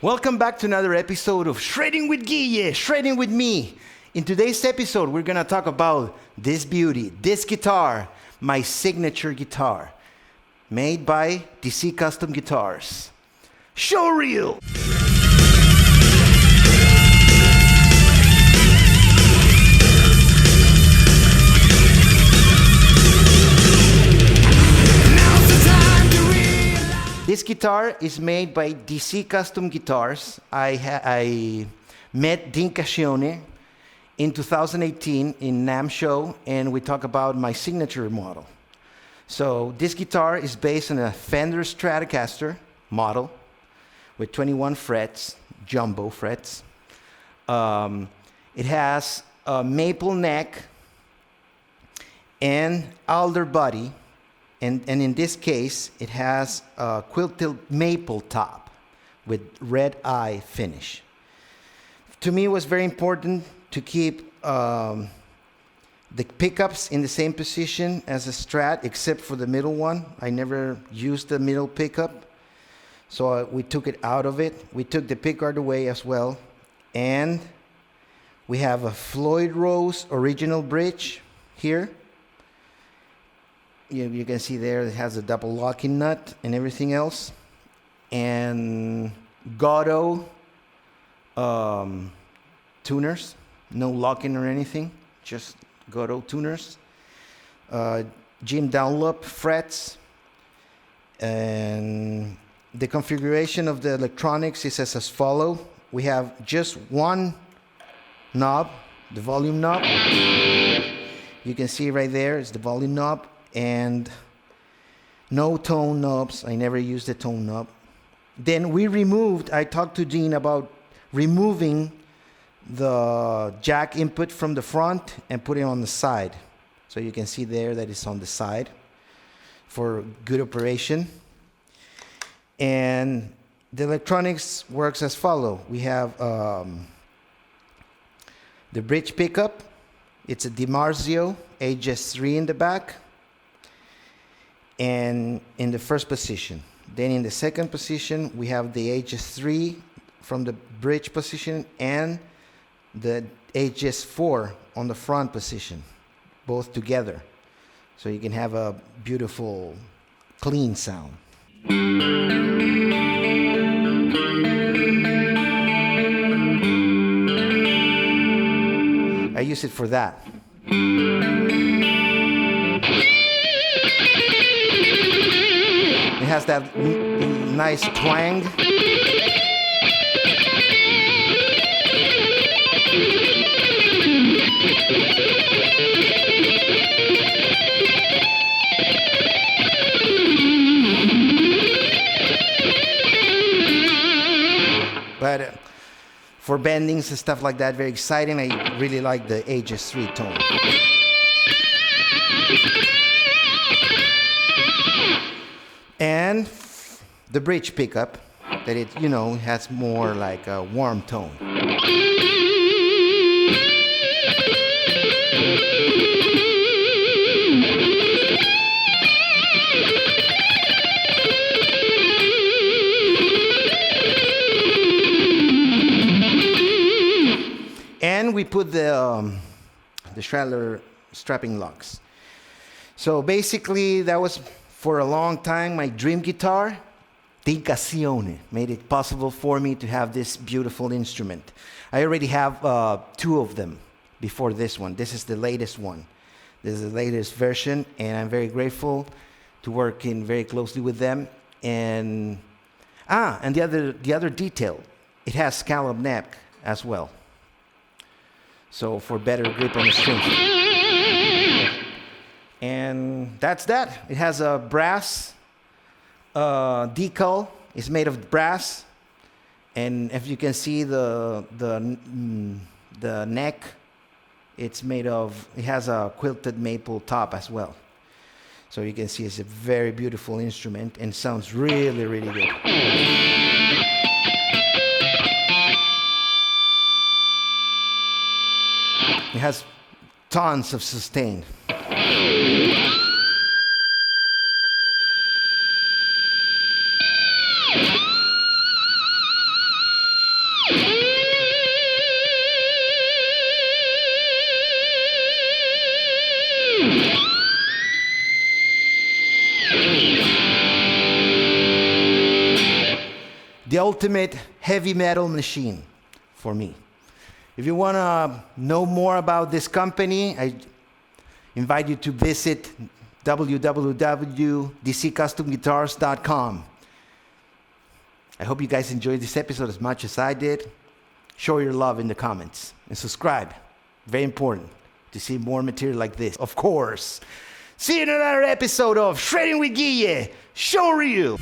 Welcome back to another episode of Shredding with Guille, Shredding with me. In today's episode, we're going to talk about this beauty, this guitar, my signature guitar, made by DC Custom Guitars. Showreel! This guitar is made by DC Custom Guitars. I met Dean Cacchione in 2018 in NAMM show, and we talk about my signature model. So this guitar is based on a Fender Stratocaster model with 21 frets, jumbo frets. It has a maple neck and alder body. And in this case, it has a quilted maple top with red eye finish. To me, it was very important to keep the pickups in the same position as a Strat, except for the middle one. I never used the middle pickup, so we took it out of it. We took the pickguard away as well. And we have a Floyd Rose original bridge here. You can see there it has a double locking nut and everything else. And Goto tuners, no locking or anything, just Goto tuners. Jim Dunlop frets. And the configuration of the electronics is as follows. We have just one knob, the volume knob. You can see right there is the volume knob. And no tone knobs. I never used the tone knob. Then I talked to Dean about removing the jack input from the front and putting it on the side. So you can see there that it's on the side for good operation. And the electronics works as follows. We have the bridge pickup. It's a DiMarzio HS3 in the back. And in the first position. Then in the second position, we have the HS3 from the bridge position and the HS4 on the front position, both together. So you can have a beautiful, clean sound. I use it for that. It has that nice twang. But for bendings and stuff like that, very exciting. I really like the HS3 tone. And the bridge pickup, that it, has more like a warm tone. And we put the Stradler strapping locks. So basically, that was for a long time my dream guitar. Dean Cacchione made it possible for me to have this beautiful instrument. I already have two of them before this one. This is the latest one. This is the latest version, and I'm very grateful to work in very closely with them. And the other detail, it has scallop neck as well. So for better grip on the strings. And that's that. It has a brass decal. It's made of brass, and if you can see the neck, it has a quilted maple top as well. So you can see it's a very beautiful instrument and sounds really, really good. It has tons of sustain. ultimate heavy metal machine for me. If you want to know more about this company, I invite you to visit www.dccustomguitars.com. I hope you guys enjoyed this episode as much as I did. Show your love in the comments and subscribe. Very important to see more material like this, of course. See you in another episode of Shredding with Guille, Show Ryu.